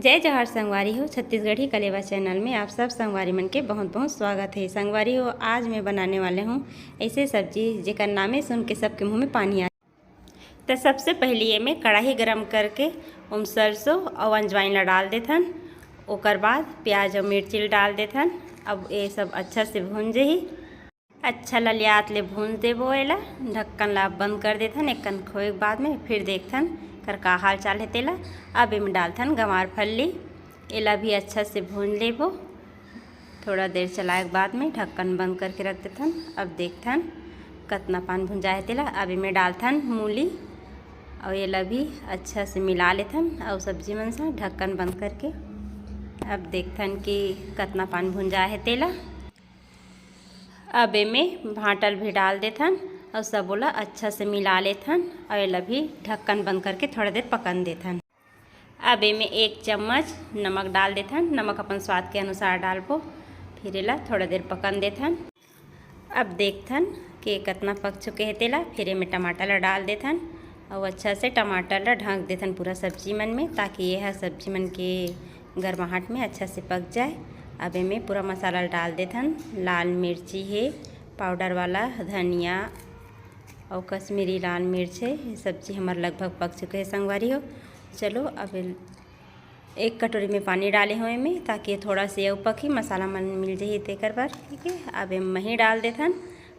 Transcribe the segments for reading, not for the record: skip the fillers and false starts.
जय जवाहर संगवारी हो। छत्तीसगढ़ी कलेवा चैनल में आप सब संगवारी मन के बहुत बहुत स्वागत है। संगवारी हो, आज मैं बनाने वाले हूँ ऐसे सब्जी जेकर नामे सुन के सबके मुँह में पानी आ। तो सबसे पहले ये मैं कढ़ाई गरम करके उम सरसों और अजवाइन ला डाल देथन। ओकर बाद प्याज और मिर्ची डाल देथन। अब ये सब अच्छा से भून जही। अच्छा ललियात ले भून देबो। एला ढक्कन ला बंद कर देथन। एक कन खोए के बाद में फिर देखथन कर का हाल चाल है तेला। अब इमें डालथन गंवार फल्ली। एला भी अच्छा से भून लेबो। थोड़ा देर चलाए के बाद में ढक्कन बंद करके रख देथन। अब देखथन कितना पान भुंजा है तेला। अब इमें डालथन मूली और एला भी अच्छा से मिला लेथन और सब्जी मन से ढक्कन बंद करके। अब देखथन कि कितना पान भुंजा है तेला। अब इमें भांटल भी डाल देथन और सब ओला अच्छा से मिला लेथन और एला भी ढक्कन बंद करके थोड़ा देर पकन देथन। अब इमें 1 चम्मच नमक डाल देथन। नमक अपन स्वाद के अनुसार डालबो। फिर एला थोड़ा देर पकन देथन। अब देखथन कि कितना पक चुके हैं तेला। फिर इमें टमाटर ला डाल देथन और अच्छा से टमाटर ला ढक देथन पूरा सब्जी मन में, ताकि यह सब्जी मन के गर्माहट में अच्छा से पक जाए। अब इमें पूरा मसाला डाल देथन। लाल मिर्ची है पाउडर वाला, धनिया और कश्मीरी लाल मिर्च है। ये सब्जी हमारे लगभग पक चुके हैं संगवारी हो। चलो अब 1 कटोरी में पानी डाले हुए में, ताकि थोड़ा से ये पकी मसाला मन मिल जाए तेकर पर। ठीक है, अब इमें मही डाल देथन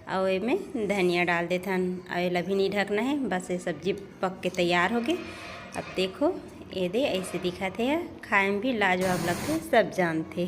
और इमें धनिया डाल देथन और एला भी नहीं ढकना है। बस ये सब्जी पक के तैयार हो गए। अब देखो ये दे ऐसे दिखत है, खाए में भी लाजवाब लगते सब जानते।